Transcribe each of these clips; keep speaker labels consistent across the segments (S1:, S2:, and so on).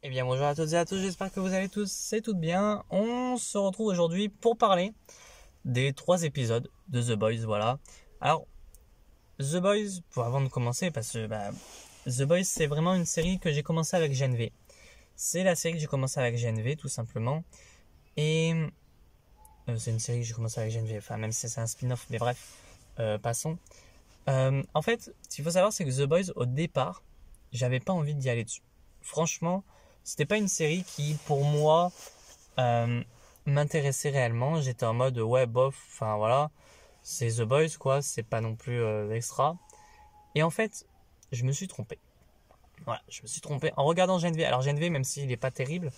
S1: Eh bien bonjour à toutes et à tous, j'espère que vous allez tous et toutes bien. On se retrouve aujourd'hui pour parler des 3 épisodes de The Boys, voilà. Alors, The Boys, avant de commencer, parce que The Boys c'est vraiment une série que j'ai commencé avec GNV. C'est la série que j'ai commencé avec GNV tout simplement. Et c'est une série que j'ai commencé avec GNV, enfin même si c'est un spin-off, mais bref, passons. En fait, ce qu'il faut savoir c'est que The Boys au départ, j'avais pas envie d'y aller dessus. Franchement, c'était pas une série qui, pour moi, m'intéressait réellement. J'étais en mode, ouais, bof, enfin voilà, c'est The Boys, quoi, c'est pas non plus extra. Et en fait, je me suis trompé. Voilà, je me suis trompé en regardant GNV. Alors, GNV, même s'il est pas terrible,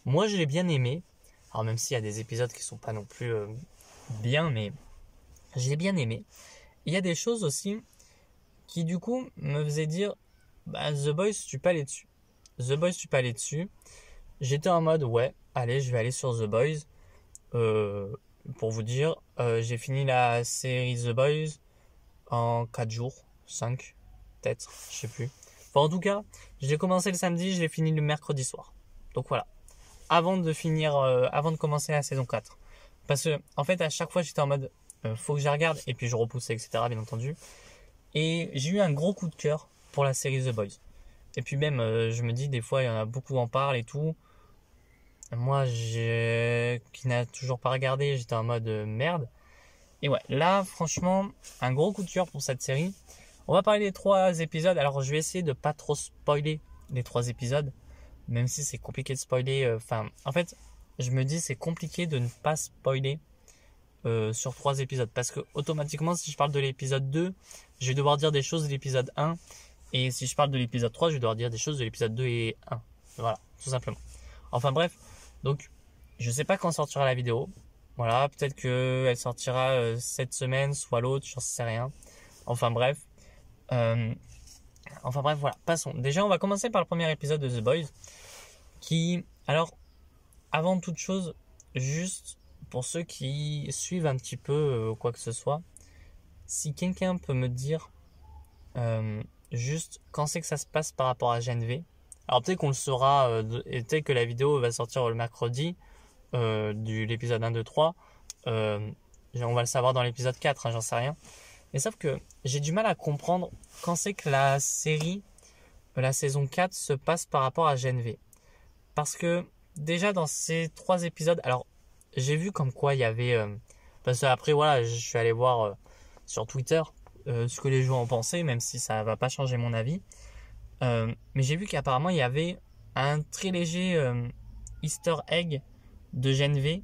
S1: moi je l'ai bien aimé. Alors, même s'il y a des épisodes qui sont pas non plus bien, mais je l'ai bien aimé. Il y a des choses aussi qui, du coup, me faisaient dire, The Boys, tu peux aller dessus. The Boys, tu peux aller dessus. J'étais en mode, ouais, allez, je vais aller sur The Boys. Pour vous dire, j'ai fini la série The Boys en 4 jours, 5, peut-être, je sais plus. Enfin, en tout cas, je l'ai commencé le samedi, je l'ai fini le mercredi soir. Donc voilà. Avant de commencer la saison 4. Parce que, en fait, à chaque fois, j'étais en mode, faut que je la regarde, et puis je repoussais, etc., bien entendu. Et j'ai eu un gros coup de cœur pour la série The Boys. Et puis même, je me dis, des fois, il y en a beaucoup en parlent et tout. Moi, qui n'a toujours pas regardé, j'étais en mode merde. Et ouais, là, franchement, un gros coup de cœur pour cette série. On va parler des 3 épisodes. Alors, je vais essayer de pas trop spoiler les 3 épisodes, même si c'est compliqué de spoiler. Enfin, en fait, je me dis c'est compliqué de ne pas spoiler sur 3 épisodes, parce que automatiquement, si je parle de l'épisode 2, je vais devoir dire des choses de l'épisode 1, et si je parle de l'épisode 3, je vais devoir dire des choses de l'épisode 2 et 1. Voilà, tout simplement. Enfin bref, donc je sais pas quand sortira la vidéo. Voilà, peut-être qu'elle sortira cette semaine, soit l'autre, j'en sais rien. Enfin bref. Voilà, passons. Déjà, on va commencer par le premier épisode de The Boys. Alors, avant toute chose, juste pour ceux qui suivent un petit peu quoi que ce soit, si quelqu'un peut me dire juste quand c'est que ça se passe par rapport à GNV. Alors peut-être qu'on le saura, et peut-être que la vidéo va sortir le mercredi de l'épisode 1, 2, 3. On va le savoir dans l'épisode 4, j'en sais rien. Mais sauf que j'ai du mal à comprendre quand c'est que la série, la saison 4 se passe par rapport à GNV. Parce que déjà dans ces 3 épisodes, alors j'ai vu comme quoi il y avait... parce que après voilà, je suis allé voir sur Twitter ce que les gens en pensaient, même si ça va pas changer mon avis. Mais j'ai vu qu'apparemment il y avait un très léger Easter egg de GNV.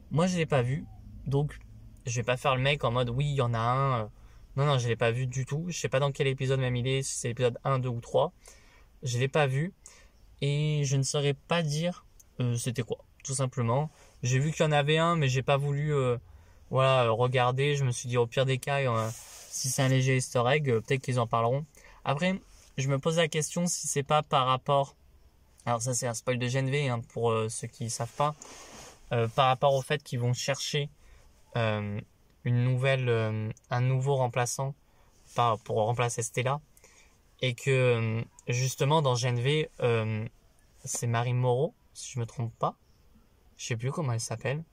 S1: Moi je l'ai pas vu, donc je vais pas faire le mec en mode oui il y en a un. Non, je l'ai pas vu du tout. Je sais pas dans quel épisode même il est, si c'est l'épisode 1, 2 ou 3. Je l'ai pas vu et je ne saurais pas dire c'était quoi, tout simplement. J'ai vu qu'il y en avait un, mais j'ai pas voulu regarder. Je me suis dit au pire des cas, si c'est un léger Easter egg, peut-être qu'ils en parleront. Après, je me pose la question si c'est pas par rapport... Alors ça c'est un spoil de GNV hein, pour ceux qui savent pas. Par rapport au fait qu'ils vont chercher un nouveau remplaçant pour remplacer Stella. Et que justement dans GNV, c'est Marie Moreau, si je me trompe pas. Je sais plus comment elle s'appelle.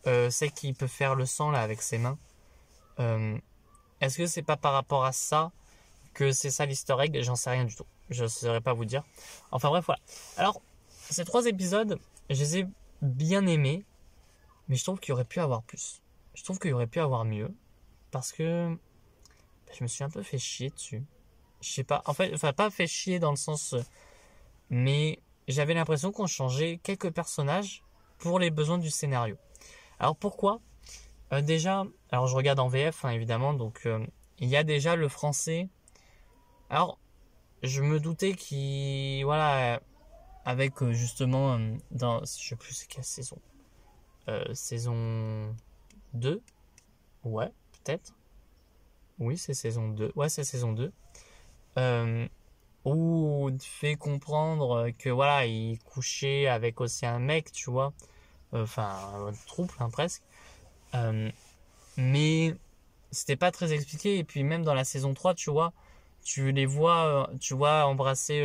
S1: Celle qui peut faire le sang là avec ses mains. Est-ce que c'est pas par rapport à ça que c'est ça l'easter egg? J'en sais rien du tout. Je ne saurais pas vous dire. Enfin bref, voilà. Alors, ces 3 épisodes, je les ai bien aimés, mais je trouve qu'il y aurait pu avoir plus. Je trouve qu'il y aurait pu avoir mieux, parce que je me suis un peu fait chier dessus. Je sais pas, en fait, enfin pas fait chier dans le sens, mais j'avais l'impression qu'on changeait quelques personnages pour les besoins du scénario. Alors pourquoi déjà, alors je regarde en VF hein, évidemment, donc il y a déjà le français. Alors je me doutais qu'il voilà avec justement dans je sais plus c'est quelle saison, saison 2, ouais peut-être, oui c'est saison 2, ouais c'est saison 2, où il fait comprendre que voilà il couchait avec aussi un mec, tu vois, enfin un trouble hein, presque, mais c'était pas très expliqué. Et puis même dans la saison 3 tu vois, tu les vois tu vois embrasser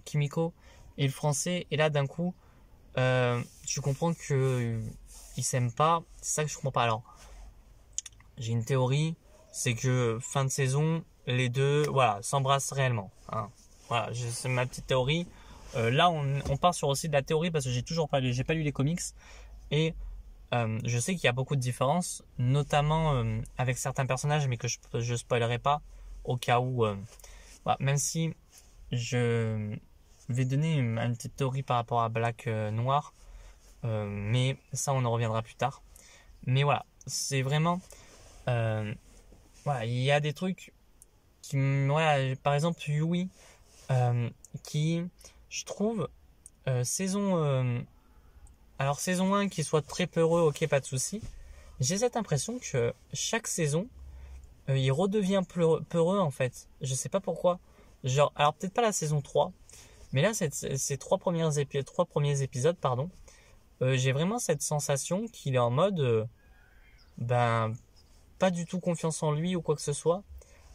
S1: Kimiko, et le français. Et là, d'un coup, tu comprends que ils s'aiment pas. C'est ça que je comprends pas. Alors, j'ai une théorie, c'est que fin de saison, les deux, voilà, s'embrassent réellement. Hein. Voilà, c'est ma petite théorie. Là, on part sur aussi de la théorie parce que j'ai pas lu les comics et je sais qu'il y a beaucoup de différences, notamment avec certains personnages, mais que je spoilerai pas au cas où. Voilà, même si je vais donner une petite théorie par rapport à Black Noir, mais ça on en reviendra plus tard. Mais voilà, c'est vraiment, voilà, il y a des trucs qui, voilà, par exemple Yui, qui, je trouve, alors saison 1 qui soit très peureux, ok, pas de souci. J'ai cette impression que chaque saison, il redevient peureux en fait. Je sais pas pourquoi. Genre, alors peut-être pas la saison 3, mais là, ces trois premiers épisodes, pardon, j'ai vraiment cette sensation qu'il est en mode, ben, pas du tout confiance en lui ou quoi que ce soit.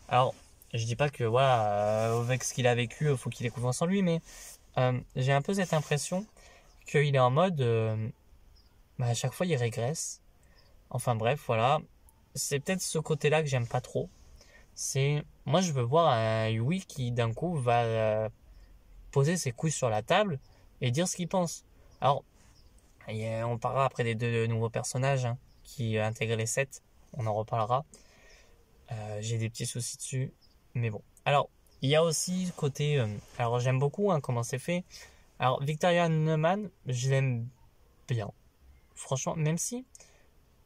S1: Alors, je dis pas que, voilà, avec ce qu'il a vécu, il faut qu'il ait confiance en lui, mais j'ai un peu cette impression qu'il est en mode, ben, à chaque fois, il régresse. Enfin bref, voilà. C'est peut-être ce côté-là que j'aime pas trop. Moi, je veux voir un Yui qui, d'un coup, va poser ses couilles sur la table et dire ce qu'il pense. Alors, on parlera après des deux nouveaux personnages hein, qui intègrent les 7. On en reparlera. J'ai des petits soucis dessus. Mais bon. Alors, il y a aussi le côté... alors, j'aime beaucoup hein, comment c'est fait. Alors, Victoria Neumann, je l'aime bien. Franchement, même si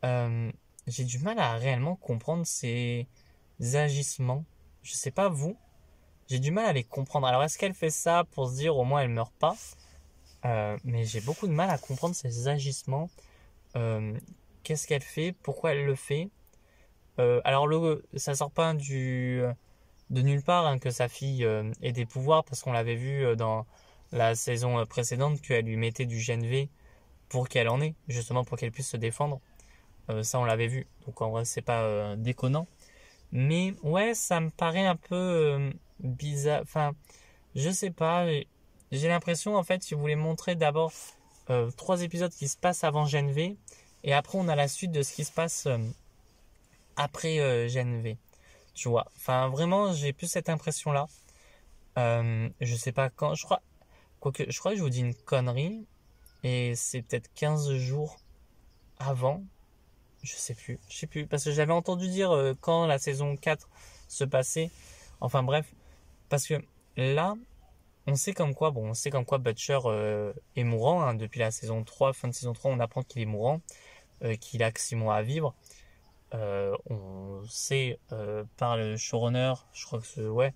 S1: j'ai du mal à réellement comprendre ses agissements. Je sais pas vous. J'ai du mal à les comprendre. Alors, est-ce qu'elle fait ça pour se dire au moins elle meurt pas mais j'ai beaucoup de mal à comprendre ses agissements. Qu'est-ce qu'elle fait? Pourquoi elle le fait? Alors, ça sort pas de nulle part hein, que sa fille ait des pouvoirs parce qu'on l'avait vu dans la saison précédente qu'elle lui mettait du GNV pour qu'elle en ait, justement pour qu'elle puisse se défendre. Ça, on l'avait vu. Donc, en vrai, c'est pas déconnant. Mais ouais, ça me paraît un peu bizarre. Enfin, je sais pas. J'ai l'impression, en fait, ils voulaient montrer d'abord 3 épisodes qui se passent avant Gen V. Et après, on a la suite de ce qui se passe après Gen V. Tu vois. Enfin, vraiment, j'ai plus cette impression-là. Je sais pas quand. Je crois que je vous dis une connerie. Et c'est peut-être 15 jours avant. Je sais plus. Parce que j'avais entendu dire quand la saison 4 se passait. Enfin, bref. Parce que là, on sait comme quoi Butcher est mourant. Hein, depuis la saison 3, fin de saison 3, on apprend qu'il est mourant, qu'il a que 6 mois à vivre. On sait par le showrunner, je crois que ouais,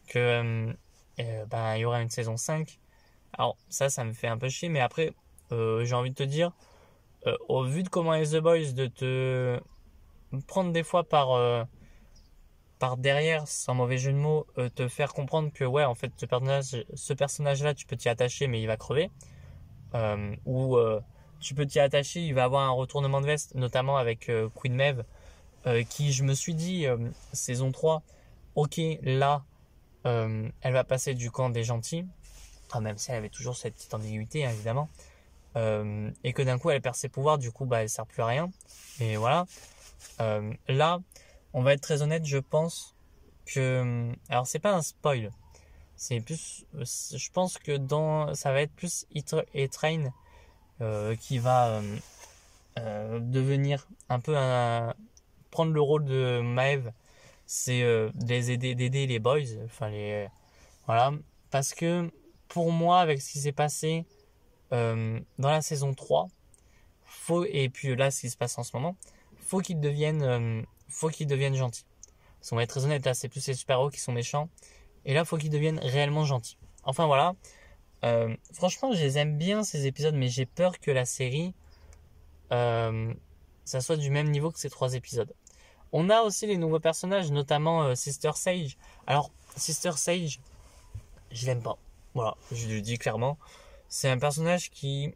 S1: que ben, il y aura une saison 5. Alors ça me fait un peu chier, mais après, j'ai envie de te dire, au vu de comment est The Boys, de te prendre des fois par derrière, sans mauvais jeu de mots, te faire comprendre que ouais, en fait, ce personnage-là, tu peux t'y attacher, mais il va crever. Ou tu peux t'y attacher, il va avoir un retournement de veste, notamment avec Queen Maeve, qui, je me suis dit, saison 3, ok, là, elle va passer du camp des gentils, enfin, même si elle avait toujours cette petite ambiguïté, hein, évidemment, et que d'un coup, elle perd ses pouvoirs, du coup, bah, elle sert plus à rien. Et voilà. Là, on va être très honnête, je pense que... Alors, c'est pas un spoil. C'est plus... Je pense que ça va être plus E-Train qui va devenir un peu prendre le rôle de Maeve. C'est d'aider les boys. Enfin, voilà. Parce que, pour moi, avec ce qui s'est passé dans la saison 3, et puis là, ce qui se passe en ce moment, faut qu'ils deviennent gentils. Si on va être très honnête, là, c'est plus les super-héros qui sont méchants. Et là, faut qu'ils deviennent réellement gentils. Enfin, voilà. Franchement, je les aime bien, ces épisodes, mais j'ai peur que la série, ça soit du même niveau que ces 3 épisodes. On a aussi les nouveaux personnages, notamment Sister Sage. Alors, Sister Sage, je l'aime pas. Voilà, je le dis clairement. C'est un personnage qui...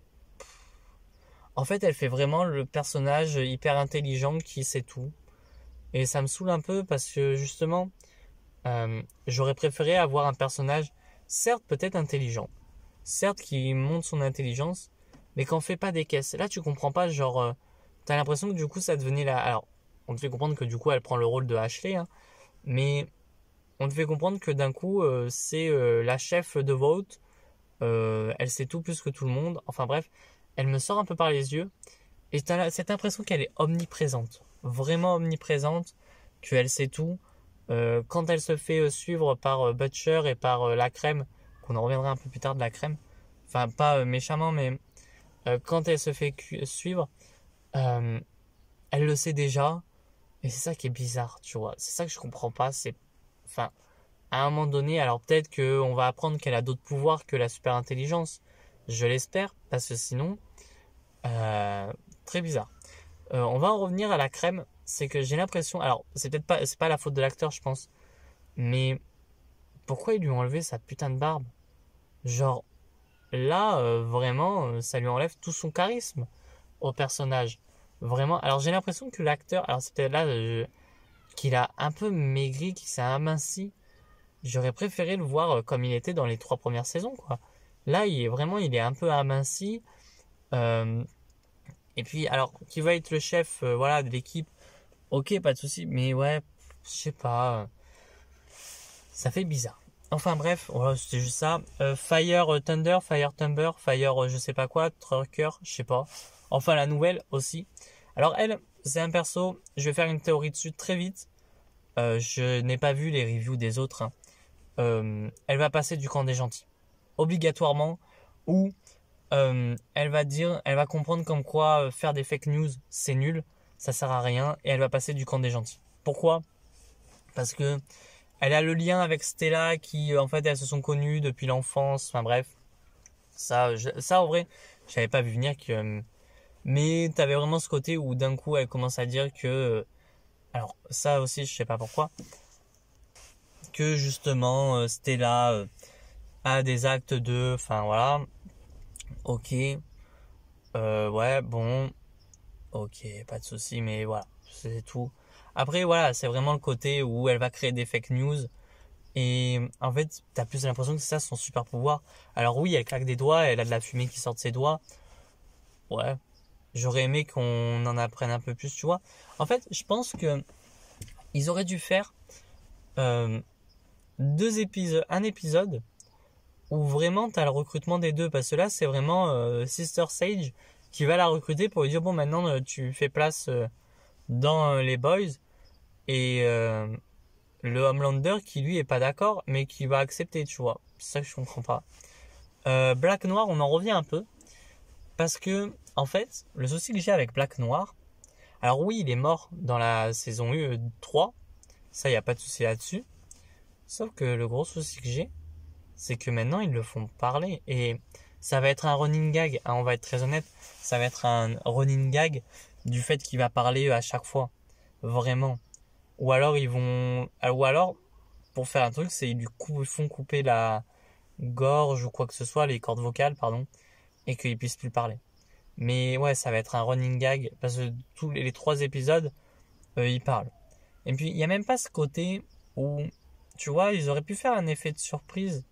S1: En fait, elle fait vraiment le personnage hyper intelligent qui sait tout. Et ça me saoule un peu parce que, justement, j'aurais préféré avoir un personnage, certes peut-être intelligent, certes qui montre son intelligence, mais qu'on fait pas des caisses. Là, tu comprends pas, genre, t'as l'impression que du coup, ça devenait la. Alors, on te fait comprendre que du coup, elle prend le rôle de Ashley, hein, mais on te fait comprendre que d'un coup, c'est la chef de Vote. Elle sait tout plus que tout le monde. Enfin bref, elle me sort un peu par les yeux. Et t'as cette impression qu'elle est omniprésente. Vraiment omniprésente. Qu'elle sait tout. Quand elle se fait suivre par Butcher et par la crème, qu'on en reviendra un peu plus tard de la crème. Enfin, pas méchamment, mais quand elle se fait suivre, euh, elle le sait déjà. Et c'est ça qui est bizarre, tu vois. C'est ça que je comprends pas. C'est, enfin, à un moment donné, alors peut-être qu'on va apprendre qu'elle a d'autres pouvoirs que la super intelligence. Je l'espère, parce que sinon, euh, très bizarre. On va en revenir à la crème. C'est que j'ai l'impression, alors c'est peut-être pas, c'est pas la faute de l'acteur, je pense, mais pourquoi ils lui ont enlevé sa putain de barbe? Genre là, vraiment, ça lui enlève tout son charisme au personnage. Vraiment. Alors j'ai l'impression que l'acteur, alors c'est peut-être là qu'il a un peu maigri, qu'il s'est aminci. J'aurais préféré le voir comme il était dans les 3 premières saisons, quoi. Là, il est un peu aminci. Euh, et puis, alors, qui va être le chef, voilà, de l'équipe. Ok, pas de souci. Mais ouais, je sais pas. Ça fait bizarre. Enfin bref, voilà, c'était juste ça. Fire Thunder, Fire Thunder, Fire je sais pas quoi, Trucker, je sais pas. Enfin la nouvelle aussi. Alors elle, c'est un perso. Je vais faire une théorie dessus très vite. Je n'ai pas vu les reviews des autres, hein. Elle va passer du camp des gentils, obligatoirement, ou elle va comprendre comme quoi faire des fake news c'est nul, ça sert à rien, et elle va passer du camp des gentils. Pourquoi? Parce que elle a le lien avec Stella qui en fait elles se sont connues depuis l'enfance. Enfin bref, ça en vrai, j'avais pas vu venir mais t'avais vraiment ce côté où d'un coup elle commence à dire que alors ça aussi je sais pas pourquoi, que justement Stella a des actes de, enfin voilà, ok, ouais, bon, ok, pas de souci, mais voilà, c'est tout. Après voilà, c'est vraiment le côté où elle va créer des fake news et en fait t'as plus l'impression que c'est ça son super pouvoir. Alors oui, elle claque des doigts, elle a de la fumée qui sort de ses doigts, ouais, j'aurais aimé qu'on en apprenne un peu plus, tu vois. En fait, je pense que ils auraient dû faire euh, un épisode où vraiment t'as le recrutement des deux, parce que là c'est vraiment Sister Sage qui va la recruter pour lui dire bon maintenant tu fais place dans les boys, et le Homelander qui lui est pas d'accord mais qui va accepter, tu vois. C'est ça que je comprends pas. Black Noir, on en revient un peu parce que en fait le souci que j'ai avec Black Noir, alors oui il est mort dans la saison 3, ça y a pas de souci là-dessus, sauf que le gros souci que j'ai, c'est que maintenant ils le font parler et ça va être un running gag, hein, on va être très honnête, ça va être un running gag du fait qu'il va parler à chaque fois, vraiment. Ou alors pour faire un truc, c'est ils font couper la gorge ou quoi que ce soit, les cordes vocales, pardon, et qu'il puisse plus parler. Mais ouais, ça va être un running gag parce que tous les 3 épisodes, ils parlent. Et puis il y a même pas ce côté où, tu vois, ils auraient pu faire un effet de surprise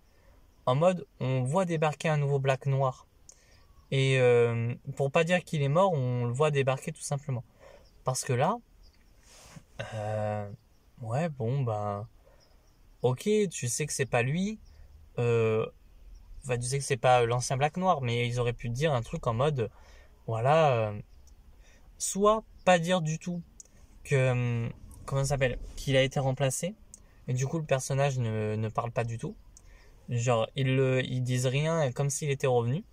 S1: en mode on voit débarquer un nouveau Black Noir. Et pour pas dire qu'il est mort, on le voit débarquer tout simplement. Parce que là, euh, ouais, bon, ben, ok, tu sais que c'est pas lui. Euh, enfin, tu sais que c'est pas l'ancien Black Noir, mais ils auraient pu dire un truc en mode, voilà, soit pas dire du tout que, comment ça s'appelle, qu'il a été remplacé. Et du coup, le personnage ne parle pas du tout. Genre, ils disent rien comme s'il était revenu.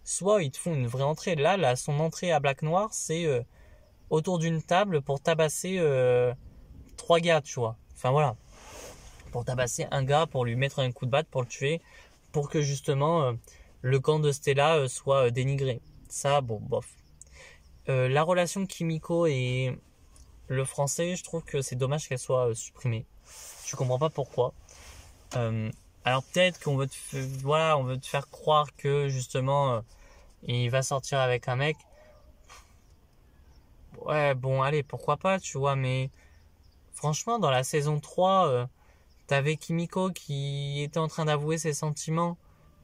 S1: Soit ils te font une vraie entrée. Là, son entrée à Black Noir, c'est autour d'une table pour tabasser 3 gars, tu vois. Enfin voilà, pour tabasser un gars, pour lui mettre un coup de batte, pour le tuer, pour que justement le camp de Stella soit dénigré. Ça, bon, bof. La relation Kimiko et le français, je trouve que c'est dommage qu'elle soit supprimée. Je comprends pas pourquoi. Euh, alors peut-être qu'on veut voilà, on veut te faire croire que justement il va sortir avec un mec. Ouais, bon, allez, pourquoi pas, tu vois, mais franchement, dans la saison 3, t'avais Kimiko qui était en train d'avouer ses sentiments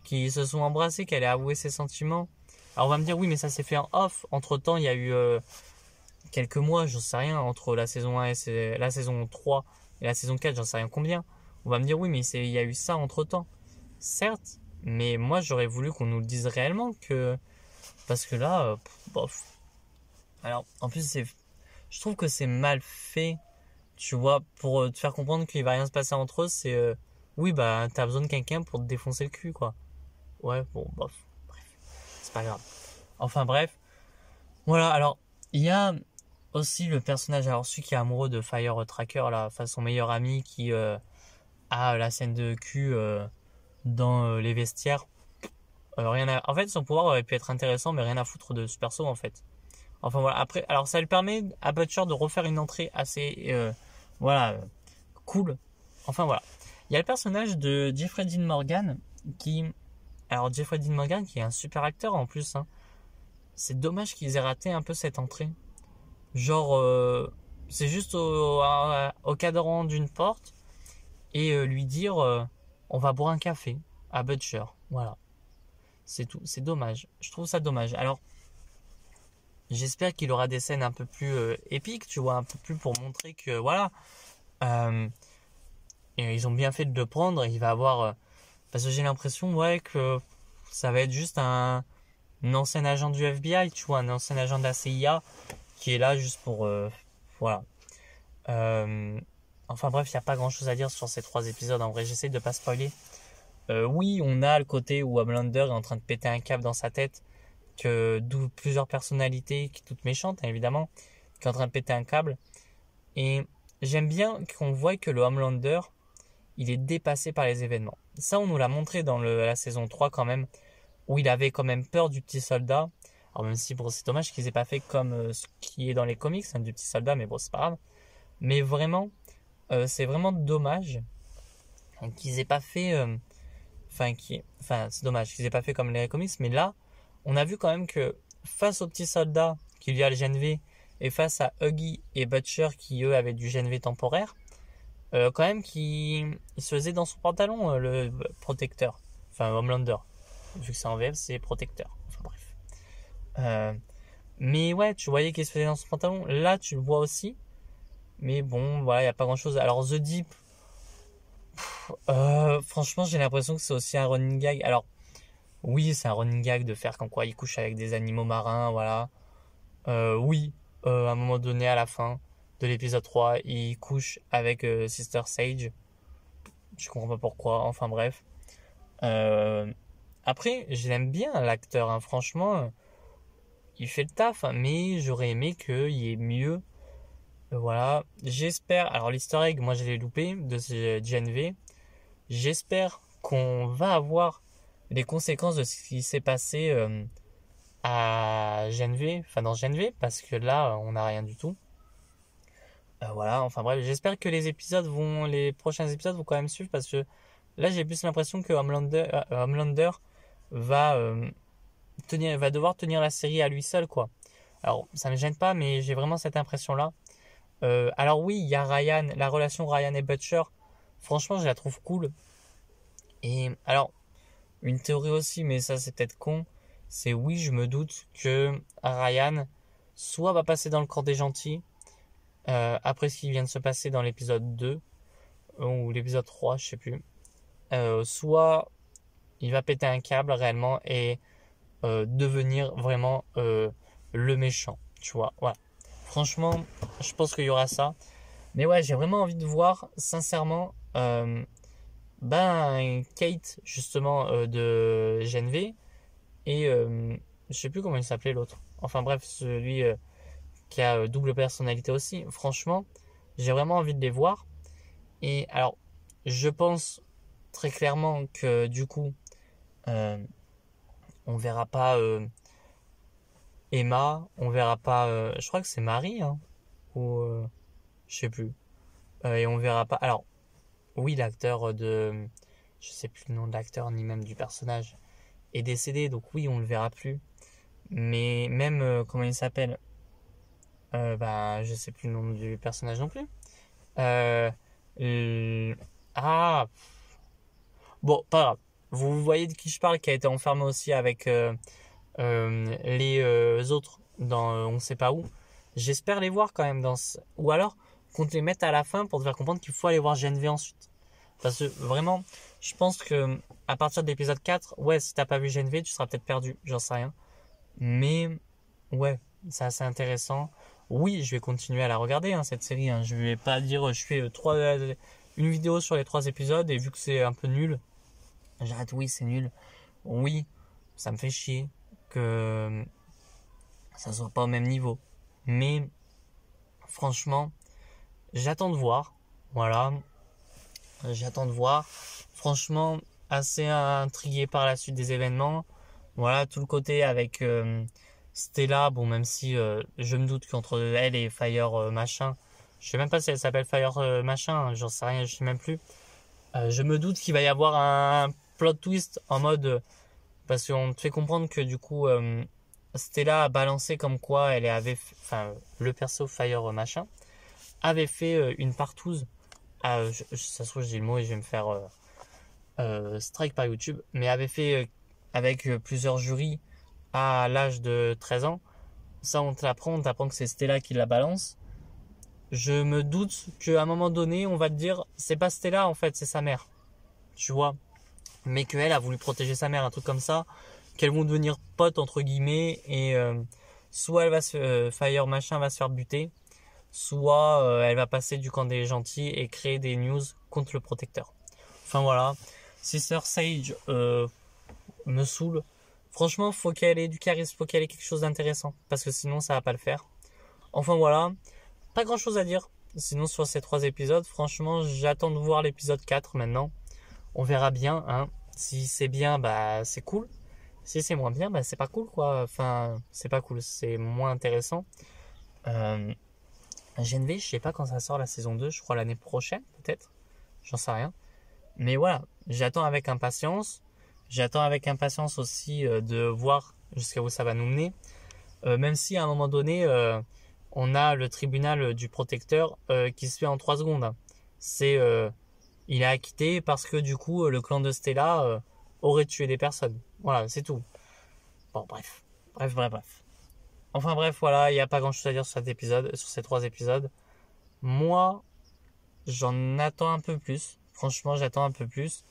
S1: qui se sont embrassés, qu'elle a avoué ses sentiments. Alors on va me dire oui mais ça s'est fait en off. Entre temps il y a eu quelques mois, j'en sais rien, entre la saison 1 et la saison 3 et la saison 4, j'en sais rien combien. On va me dire oui mais il y a eu ça entre temps. Certes, mais moi j'aurais voulu qu'on nous le dise réellement que... Parce que là, bof. Alors en plus je trouve que c'est mal fait, tu vois, pour te faire comprendre qu'il va rien se passer entre eux, c'est... oui bah t'as besoin de quelqu'un pour te défoncer le cul quoi. Ouais bon bof, bref, c'est pas grave. Enfin bref, voilà, alors il y a aussi le personnage, alors celui qui est amoureux de Firetracker, là, enfin son meilleur ami qui a la scène de cul dans les vestiaires. En fait, son pouvoir aurait pu être intéressant, mais rien à foutre de ce perso en fait. Enfin voilà, après, alors ça lui permet à Butcher de refaire une entrée assez, voilà, cool. Enfin voilà. Il y a le personnage de Jeffrey Dean Morgan qui, alors Jeffrey Dean Morgan qui est un super acteur en plus, hein. C'est dommage qu'ils aient raté un peu cette entrée. Genre, c'est juste au cadran d'une porte et lui dire on va boire un café à Butcher. Voilà. C'est tout. C'est dommage. Je trouve ça dommage. Alors, j'espère qu'il aura des scènes un peu plus épiques, tu vois, un peu plus pour montrer que, voilà, et ils ont bien fait de le prendre. Il va avoir... parce que j'ai l'impression, ouais, que ça va être juste un ancien agent du FBI, tu vois, un ancien agent de la CIA qui est là juste pour... voilà. Enfin bref, il n'y a pas grand chose à dire sur ces 3 épisodes. En vrai, j'essaie de pas spoiler. Oui, on a le côté où Homelander est en train de péter un câble dans sa tête, d'où plusieurs personnalités, qui toutes méchantes hein, évidemment, qui est en train de péter un câble. Et j'aime bien qu'on voit que le Homelander, il est dépassé par les événements. Ça, on nous l'a montré dans la saison 3 quand même, où il avait quand même peur du petit soldat. Alors même si bon, c'est dommage qu'ils aient pas fait comme ce qui est dans les comics hein, du petit soldat, mais bon, c'est pas grave. Mais vraiment, c'est vraiment dommage qu'ils aient pas fait... Enfin, c'est dommage qu'ils aient pas fait comme les comics, mais là, on a vu quand même que face aux petits soldats qu'il y a le GNV et face à Huggy et Butcher qui eux avaient du GNV temporaire, quand même qu'il se faisait dans son pantalon le protecteur, enfin Homelander, vu que c'est en VF c'est protecteur, enfin bref. Mais ouais, tu voyais qu'il se faisait dans son pantalon, là tu le vois aussi, mais bon voilà, il n'y a pas grand chose. Alors The Deep, franchement j'ai l'impression que c'est aussi un running gag. Alors oui, c'est un running gag de faire comme quoi il couche avec des animaux marins, voilà. Oui, à un moment donné, à la fin de l'épisode 3, il couche avec Sister Sage. Je comprends pas pourquoi, enfin bref. Après, je l'aime bien l'acteur, hein. Franchement, il fait le taf, hein, mais j'aurais aimé qu'il y ait mieux. Voilà, j'espère. Alors, l'easter egg, moi je l'ai loupé de ce GNV. J'espère qu'on va avoir les conséquences de ce qui s'est passé à GNV, enfin dans GNV, parce que là, on n'a rien du tout. Voilà, enfin bref, j'espère que les prochains épisodes vont quand même suivre, parce que là, j'ai plus l'impression que Homelander va devoir tenir la série à lui seul, quoi. Alors, ça me gêne pas, mais j'ai vraiment cette impression-là. Alors oui, il y a Ryan, la relation Ryan et Butcher. Franchement, je la trouve cool. Et alors, une théorie aussi, mais ça c'est peut-être con, c'est oui, je me doute que Ryan soit va passer dans le camp des gentils, après ce qui vient de se passer dans l'épisode 2, ou l'épisode 3, je sais plus. Soit il va péter un câble réellement et devenir vraiment le méchant, tu vois. Voilà. Franchement, je pense qu'il y aura ça. Mais ouais, j'ai vraiment envie de voir, sincèrement, Kate, justement, de GNV, et je sais plus comment il s'appelait l'autre. Enfin bref, celui qui a double personnalité aussi. Franchement, j'ai vraiment envie de les voir. Et alors, je pense très clairement que du coup, on verra pas Emma, on verra pas. Je crois que c'est Marie, hein, ou je sais plus. Et on verra pas. Alors, oui, l'acteur de, je sais plus le nom de l'acteur ni même du personnage est décédé, donc oui, on le verra plus. Mais même comment il s'appelle, je sais plus le nom du personnage non plus. Euh, euh, ah, bon, pas grave. vous voyez de qui je parle, qui a été enfermé aussi avec les autres dans on sait pas où. J'espère les voir quand même ou alors qu'on te les mette à la fin pour te faire comprendre qu'il faut aller voir GNV ensuite. Parce que vraiment, je pense que à partir de l'épisode 4, ouais, si t'as pas vu GNV, tu seras peut-être perdu, j'en sais rien. Mais ouais, c'est assez intéressant. Oui, je vais continuer à la regarder, hein, cette série. Hein. Je vais pas dire je fais une vidéo sur les 3 épisodes et vu que c'est un peu nul, j'arrête. Oui, c'est nul. Oui, ça me fait chier que ça soit pas au même niveau. Mais franchement, j'attends de voir. Voilà, j'attends de voir. Franchement, assez intrigué par la suite des événements. Voilà, tout le côté avec Stella, bon, même si je me doute qu'entre elle et Fire machin, je sais même pas si elle s'appelle Fire machin, hein, j'en sais rien, je sais même plus. Je me doute qu'il va y avoir un plot twist en mode, parce qu'on te fait comprendre que du coup, Stella a balancé comme quoi elle avait, enfin, le perso Fire machin, avait fait une partouze. Ça se trouve, je dis le mot et je vais me faire strike par YouTube, mais avait fait avec plusieurs jurys à l'âge de 13 ans. Ça, on t'apprend que c'est Stella qui la balance. Je me doute qu'à un moment donné, on va te dire, c'est pas Stella en fait, c'est sa mère. Tu vois. Mais qu'elle a voulu protéger sa mère, un truc comme ça. Qu'elles vont devenir potes entre guillemets et soit elle va Fire machin va se faire buter, soit elle va passer du camp des gentils et créer des news contre le protecteur. Enfin voilà. Sister Sage me saoule. Franchement, faut qu'elle ait du charisme, faut qu'elle ait quelque chose d'intéressant. Parce que sinon, ça va pas le faire. Enfin voilà. Pas grand chose à dire. Sinon, sur ces 3 épisodes, franchement, j'attends de voir l'épisode 4 maintenant. On verra bien, hein. Si c'est bien, bah c'est cool. Si c'est moins bien, bah c'est pas cool, quoi. Enfin, c'est pas cool, c'est moins intéressant. GNV, je sais pas quand ça sort la saison 2, je crois l'année prochaine, peut-être. J'en sais rien. Mais voilà, j'attends avec impatience. J'attends avec impatience aussi de voir jusqu'à où ça va nous mener. Même si à un moment donné, on a le tribunal du protecteur qui se fait en 3 secondes. Hein. C'est, il est acquitté parce que du coup, le clan de Stella aurait tué des personnes. Voilà, c'est tout. Bon, bref. Enfin bref, voilà, il n'y a pas grand chose à dire sur cet épisode, sur ces 3 épisodes. Moi, j'en attends un peu plus. Franchement, j'attends un peu plus.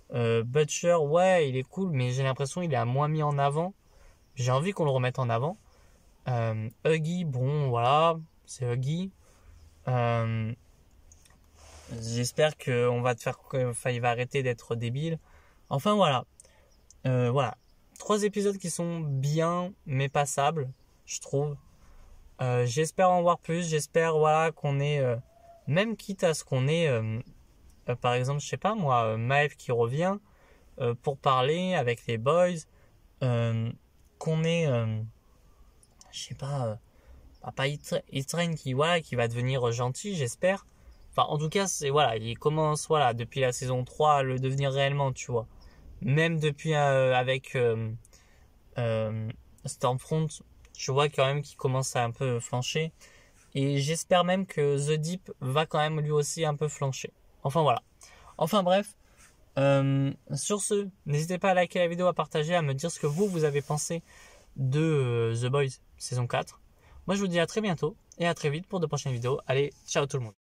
S1: Butcher, ouais, il est cool, mais j'ai l'impression qu'il est moins mis en avant. J'ai envie qu'on le remette en avant. Huggy, bon, voilà, c'est Huggy. J'espère qu'on va te faire, enfin, il va arrêter d'être débile. Enfin, voilà. Voilà. 3 épisodes qui sont bien, mais passables, je trouve. J'espère en voir plus. J'espère, voilà, qu'on ait, même quitte à ce qu'on ait, par exemple, je sais pas moi, Maeve qui revient pour parler avec les boys, qu'on ait, je sais pas, pas Etrain qui voilà qui va devenir gentil, j'espère. Enfin, en tout cas, c'est voilà, il commence voilà depuis la saison 3 à le devenir réellement, tu vois. Même depuis avec Stormfront, je vois quand même qu'il commence à un peu flancher. Et j'espère même que The Deep va quand même lui aussi un peu flancher. Enfin voilà. Enfin bref. Sur ce, n'hésitez pas à liker la vidéo, à partager, à me dire ce que vous avez pensé de The Boys saison 4. Moi je vous dis à très bientôt et à très vite pour de prochaines vidéos. Allez, ciao tout le monde.